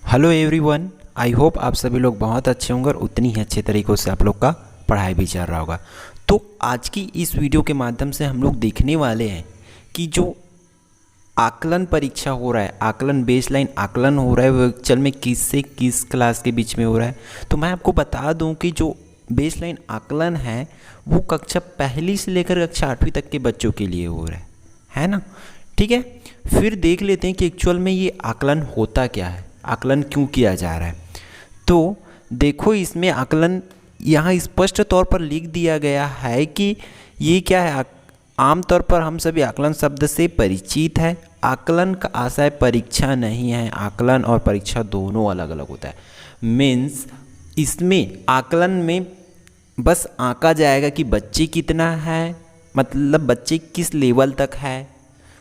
Hello everyone. I hope आप सभी लोग बहुत अच्छे होंगे और उतनी ही अच्छे तरीक़ों से आप लोग का पढ़ाई भी चल रहा होगा। तो आज की इस वीडियो के माध्यम से हम लोग देखने वाले हैं कि जो आकलन परीक्षा हो रहा है, आकलन बेसलाइन आकलन हो रहा है, वो एक्चुअल में किस से किस क्लास के बीच में हो रहा है। तो मैं आपको बता दूं कि जो बेसलाइन आकलन है वो कक्षा पहली से लेकर कक्षा 8वीं तक के बच्चों के लिए हो रहा है ना। ठीक है, फिर देख लेते हैं कि एक्चुअल में ये आकलन होता क्या है, आकलन क्यों किया जा रहा है। तो देखो, इसमें आकलन यहाँ स्पष्ट तौर पर लिख दिया गया है कि ये क्या है। आमतौर पर हम सभी आकलन शब्द से परिचित है। आकलन का आशय परीक्षा नहीं है। आकलन और परीक्षा दोनों अलग अलग होता है। मीन्स इसमें आकलन में बस आंका जाएगा कि बच्चे कितना है, मतलब बच्चे किस लेवल तक है,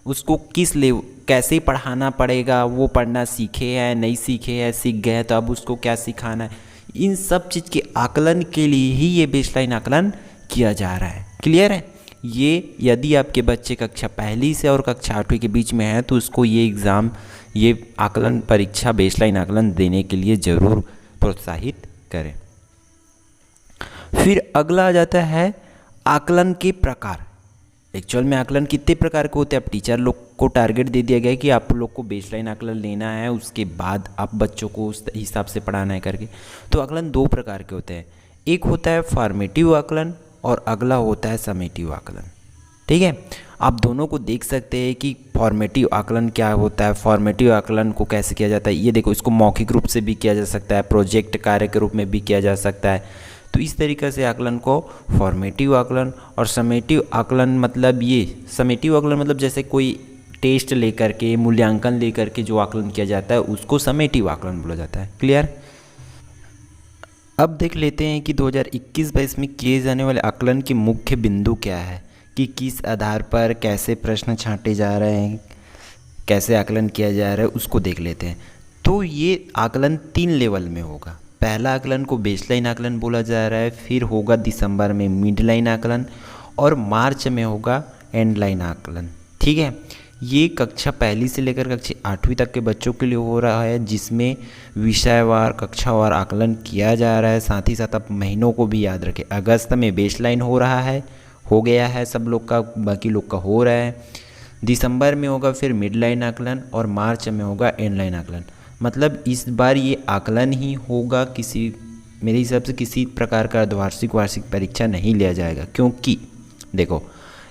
उसको किस लेवल कैसे पढ़ाना पड़ेगा, वो पढ़ना सीखे है नहीं सीखे है, सीख गए तो अब उसको क्या सिखाना है। इन सब चीज़ के आकलन के लिए ही ये बेसलाइन आकलन किया जा रहा है। क्लियर है। ये यदि आपके बच्चे कक्षा पहली से और कक्षा 8वीं के बीच में है तो उसको ये एग्ज़ाम, ये आकलन परीक्षा बेसलाइन आकलन देने के लिए ज़रूर प्रोत्साहित करें। फिर अगला आ जाता है आकलन के प्रकार। एक्चुअल में आकलन कितने प्रकार के होते हैं। अब टीचर लोग को टारगेट दे दिया गया है कि आप लोग को बेसलाइन आकलन लेना है, उसके बाद आप बच्चों को उस हिसाब से पढ़ाना है करके। तो आकलन दो प्रकार के होते हैं, एक होता है फॉर्मेटिव आकलन और अगला होता है समेटिव आकलन। ठीक है, आप दोनों को देख सकते हैं कि फॉर्मेटिव आकलन क्या होता है, फॉर्मेटिव आकलन को कैसे किया जाता है। ये देखो, इसको मौखिक रूप से भी किया जा सकता है, प्रोजेक्ट कार्य के रूप में भी किया जा सकता है। तो इस तरीक़े से आकलन को फॉर्मेटिव आकलन और समेटिव आकलन, मतलब ये समेटिव आकलन मतलब जैसे कोई टेस्ट लेकर के, मूल्यांकन लेकर के जो आकलन किया जाता है उसको समेटिव आकलन बोला जाता है। क्लियर। अब देख लेते हैं कि 2021-22 में किए जाने वाले आकलन के मुख्य बिंदु क्या है, कि किस आधार पर कैसे प्रश्न छांटे जा रहे हैं, कैसे आकलन किया जा रहा है, उसको देख लेते हैं। तो ये आकलन 3 लेवल में होगा। पहला आकलन को बेसलाइन आकलन बोला जा रहा है, फिर होगा दिसंबर में मिड लाइन आकलन और मार्च में होगा एंड लाइन आकलन। ठीक है, ये कक्षा पहली से लेकर कक्षा 8वीं तक के बच्चों के लिए हो रहा है, जिसमें विषयवार कक्षावार आकलन किया जा रहा है। साथ ही साथ आप महीनों को भी याद रखें। अगस्त में बेसलाइन हो रहा है, हो गया है सब लोग का, बाकी लोग का हो रहा है। दिसंबर में होगा फिर मिड लाइन आकलन और मार्च में होगा एंड लाइन आकलन। मतलब इस बार ये आकलन ही होगा, किसी मेरे हिसाब से किसी प्रकार का अर्धवार्षिक वार्षिक परीक्षा नहीं लिया जाएगा। क्योंकि देखो,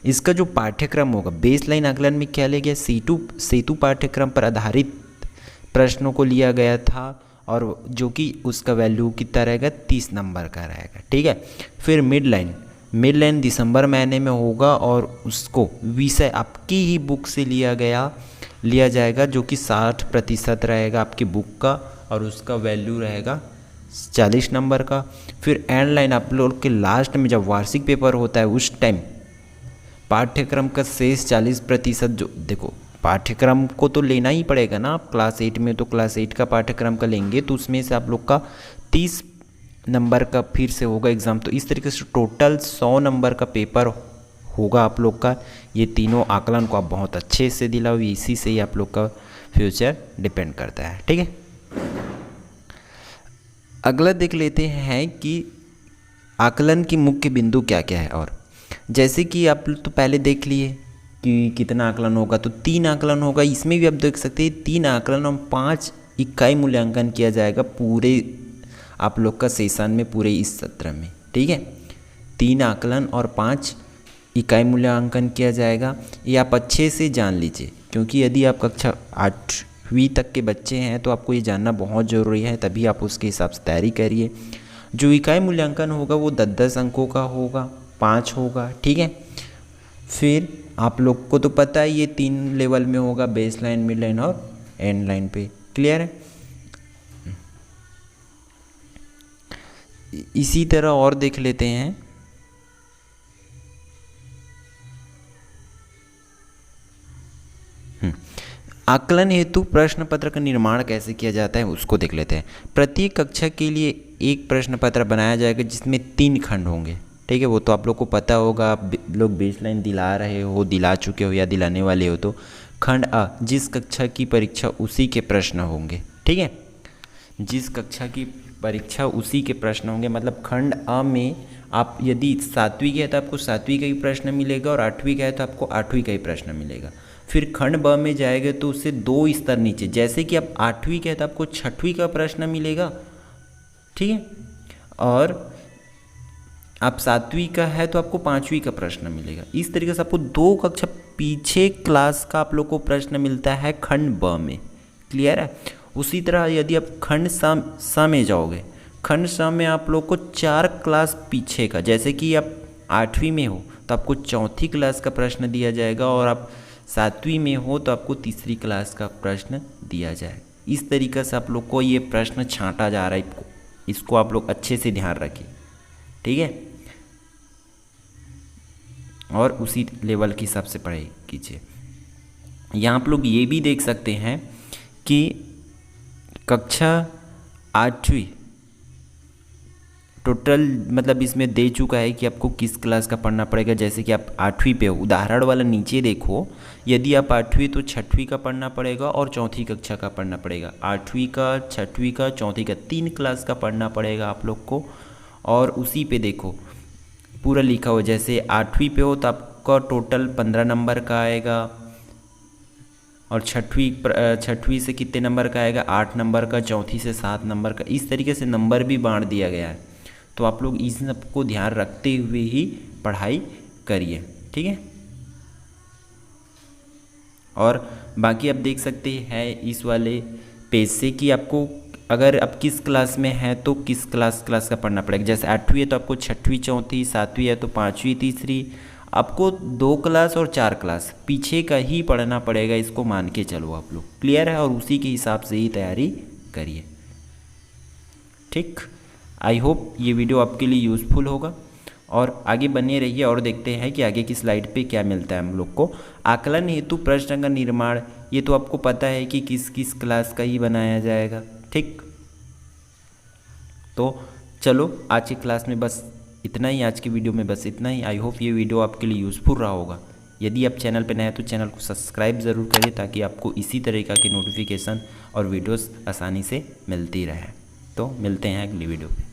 इसका जो पाठ्यक्रम होगा बेसलाइन आकलन में क्या लिया गया, सेतु पाठ्यक्रम पर आधारित प्रश्नों को लिया गया था, और जो कि उसका वैल्यू कितना रहेगा, 30 नंबर का रहेगा। ठीक है, फिर मिड लाइन दिसंबर महीने में होगा और उसको विषय आपकी ही बुक से लिया जाएगा, जो कि 60% रहेगा आपकी बुक का, और उसका वैल्यू रहेगा 40 नंबर का। फिर एंड लाइन आप लोग के लास्ट में जब वार्षिक पेपर होता है उस टाइम पाठ्यक्रम का शेष 40%, जो देखो पाठ्यक्रम को तो लेना ही पड़ेगा ना। आप क्लास 8 में तो क्लास 8 का पाठ्यक्रम का लेंगे, तो उसमें से आप लोग का 30 नंबर का फिर से होगा एग्ज़ाम। तो इस तरीके से टोटल 100 नंबर का पेपर होगा आप लोग का। ये तीनों आकलन को आप बहुत अच्छे से दिलाओ, इसी से ही आप लोग का फ्यूचर डिपेंड करता है। ठीक है, अगला देख लेते हैं कि आकलन की मुख्य बिंदु क्या क्या है। और जैसे कि आप तो पहले देख लिए कि कितना आकलन होगा, तो 3 आकलन होगा। इसमें भी आप देख सकते हैं 3 आकलन और 5 इकाई मूल्यांकन किया जाएगा पूरे आप लोग का सेशन में, पूरे इस सत्र में। ठीक है, 3 आकलन और 5 इकाई मूल्यांकन किया जाएगा। ये आप अच्छे से जान लीजिए, क्योंकि यदि आप कक्षा 8वीं तक के बच्चे हैं तो आपको ये जानना बहुत ज़रूरी है, तभी आप उसके हिसाब से तैयारी करिए। जो इकाई मूल्यांकन होगा वो 10-10 अंकों का होगा, 5 होगा। ठीक है, फिर आप लोग को तो पता है ये 3 लेवल में होगा, बेस लाइन, मिड लाइन और एंड लाइन पे। क्लियर है। इसी तरह और देख लेते हैं। आकलन हेतु प्रश्न पत्र का निर्माण कैसे किया जाता है उसको देख लेते हैं। प्रत्येक कक्षा के लिए एक प्रश्न पत्र बनाया जाएगा जिसमें 3 खंड होंगे। ठीक है, वो तो आप लोग को पता होगा, आप लोग बेसलाइन दिला रहे हो, दिला चुके हो या दिलाने वाले हो। तो खंड अ, जिस कक्षा की परीक्षा उसी के प्रश्न होंगे। ठीक है, जिस कक्षा की परीक्षा उसी के प्रश्न होंगे। मतलब खंड अ में आप यदि 7वीं के हैं तो आपको 7वीं का ही प्रश्न मिलेगा, और 8वीं का है तो आपको 8वीं का ही प्रश्न मिलेगा। फिर खंड ब में जाएगा तो उससे 2 स्तर नीचे, जैसे कि आप 8वीं के हैं तो आपको 6वीं का प्रश्न मिलेगा, ठीक है। और आप 7वीं का है तो आपको 5वीं का प्रश्न मिलेगा। इस तरीके से आपको 2 कक्षा पीछे क्लास का आप लोग को प्रश्न मिलता है खंड ब में। क्लियर है। उसी तरह यदि आप खंड स में जाओगे, खंड स में आप लोग को 4 क्लास पीछे का, जैसे कि आप 8वीं में हो तो आपको 4थी क्लास का प्रश्न दिया जाएगा, और आप 7वीं में हो तो आपको 3री क्लास का प्रश्न दिया जाएगा। इस तरीके से आप लोग को ये प्रश्न छांटा जा रहा है, इसको आप लोग अच्छे से ध्यान रखिए, ठीक है। और उसी लेवल के हिसाब से पढ़ाई कीजिए। यहाँ आप लोग ये भी देख सकते हैं कि कक्षा 8वीं टोटल मतलब इसमें दे चुका है कि आपको किस क्लास का पढ़ना पड़ेगा। जैसे कि आप 8वीं पे हो, उदाहरण वाला नीचे देखो, यदि आप 8वीं तो 6वीं का पढ़ना पड़ेगा और 4थी कक्षा का पढ़ना पड़ेगा। 8वीं का, 6वीं का, 4थी का 3 क्लास का पढ़ना पड़ेगा आप लोग को। और उसी पे देखो पूरा लिखा हुआ, जैसे 8वीं पे हो तो आपका टोटल 15 नंबर का आएगा, और 6वीं से कितने नंबर का आएगा, 8 नंबर का, 4थी से 7 नंबर का। इस तरीके से नंबर भी बांट दिया गया है, तो आप लोग इस सब को ध्यान रखते हुए ही पढ़ाई करिए, ठीक है। और बाकी आप देख सकते हैं इस वाले पेज से कि आपको अगर आप किस क्लास में हैं तो किस क्लास का पढ़ना पड़ेगा। जैसे 8वीं है तो आपको 6वीं, 4थी, 7वीं है तो 5वीं, 3री, आपको 2 क्लास और 4 क्लास पीछे का ही पढ़ना पड़ेगा, इसको मान के चलो आप लोग। क्लियर है। और उसी के हिसाब से ही तैयारी करिए, ठीक। आई होप ये वीडियो आपके लिए यूज़फुल होगा, और आगे बने रहिए और देखते हैं कि आगे की स्लाइड पे क्या मिलता है हम लोग को। आकलन हेतु प्रश्न का निर्माण, ये तो आपको पता है कि किस किस क्लास का ही बनाया जाएगा, ठीक। तो चलो आज की क्लास में बस इतना ही, आज की वीडियो में बस इतना ही। आई होप ये वीडियो आपके लिए यूज़फुल रहा होगा। यदि आप चैनल पर नए हैं तो चैनल को सब्सक्राइब ज़रूर करिए, ताकि आपको इसी तरीक़ा की नोटिफिकेशन और वीडियोस आसानी से मिलती रहे। तो मिलते हैं अगली वीडियो पे।